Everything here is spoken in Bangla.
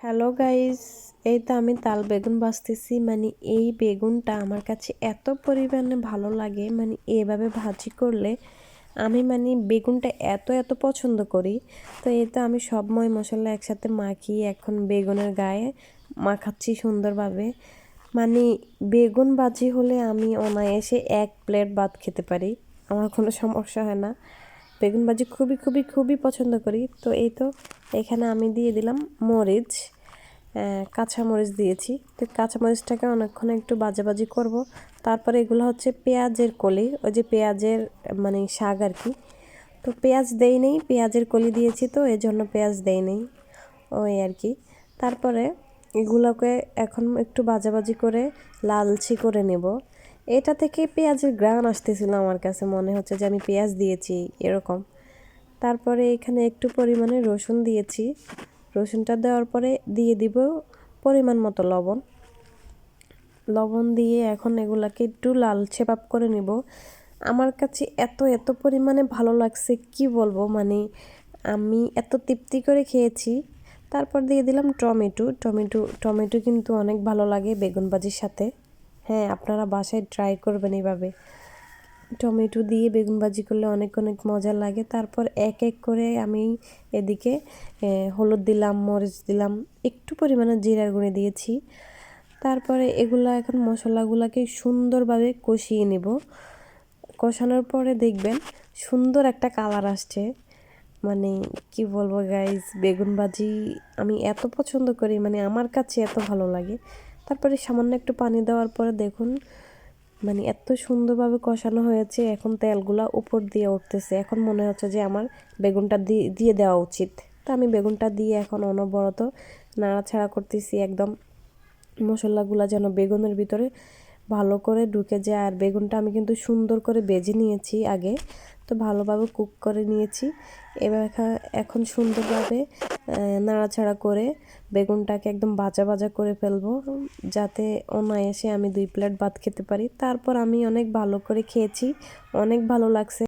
হ্যালো গাইস, এই তো আমি তাল বেগুন ভাজতেছি। এই বেগুনটা আমার কাছে এত পরিমাণে ভালো লাগে। এভাবে ভাজি করলে আমি বেগুনটা এত পছন্দ করি। তো এই তো আমি সব মশলা একসাথে মাখিয়ে এখন বেগুনের গায়ে মাখাচ্ছি সুন্দরভাবে। মানে বেগুন ভাজি হলে আমি অনায়াসে 1 প্লেট ভাত খেতে পারি, আমার কোনো সমস্যা হয় না। বেগুন ভাজি খুবই পছন্দ করি। তো এই তো এখানে আমি দিয়ে দিলাম মরিচ, কাঁচামরিচ দিয়েছি। তো কাঁচামরিচটাকে অনেকক্ষণ একটু ভাজাভাজি করব। তারপরে এগুলো হচ্ছে পেঁয়াজের কলি, ওই যে পেঁয়াজের শাক আর কি। তো পেঁয়াজ দেই নেই, পেঁয়াজের কলি দিয়েছি, তো এই জন্য পেঁয়াজ দেই নেই, ওই আর কি। তারপরে এগুলোকে এখন একটু ভাজাভাজি করে লালচে করে নেব। এটা থেকে পেঁয়াজের ঘ্রাণ আসতেছিল, আমার কাছে মনে হচ্ছে যে আমি পেঁয়াজ দিয়েছি এরকম। তারপরে এখানে একটু পরিমাণে রসুন দিয়েছি। রসুনটা দেওয়ার পরে দিয়ে দিব পরিমাণ মতো লবণ দিয়ে এখন এগুলাকে একটু লালচে ভাব করে নিব। আমার কাছে এত পরিমাণে ভালো লাগছে কি বলবো, আমি এত তৃপ্তি করে খেয়েছি। তারপর দিয়ে দিলাম টমেটো কিন্তু অনেক ভালো লাগে বেগুন ভাজির সাথে। হ্যাঁ, আপনারা বাসায় ট্রাই করবেন এইভাবে। টমেটো দিয়ে বেগুন ভাজি করলে অনেক মজা লাগে। তারপর এক এক করে আমি এদিকে হলুদ দিলাম, মরিচ দিলাম, একটু পরিমাণে জিরার গুঁড়ো দিয়েছি। তারপরে এগুলা এখন মশলাগুলোকে সুন্দরভাবে কষিয়ে নেব। কষানোর পরে দেখবেন সুন্দর একটা কালার আসছে। কি বলবো গাইজ, বেগুন ভাজি আমি এত পছন্দ করি, আমার কাছে এত ভালো লাগে। তারপরে সামান্য একটু পানি দেওয়ার পরে দেখুন এত সুন্দরভাবে কষানো হয়েছে। এখন তেলগুলা উপর দিয়ে উঠতেছে। এখন মনে হচ্ছে যে আমার বেগুনটা দিয়ে দেওয়া উচিত। তো আমি বেগুনটা দিয়ে এখন অনবরত নাড়াচাড়া করতেছি, একদম মশলাগুলা যেন বেগুনের ভিতরে ভালো করে ঢুকে যায়। আর বেগুনটা আমি কিন্তু সুন্দর করে ভেজে নিয়েছি আগে, তো ভালোভাবে কুক করে নিয়েছি। এবার এখন সুন্দরভাবে নাড়াচাড়া করে বেগুনটাকে একদম ভাজা করে ফেলবো, যাতে অনায়াসে আমি 2 প্লেট ভাত খেতে পারি। তারপর আমি অনেক ভালো করে খেয়েছি, অনেক ভালো লাগছে।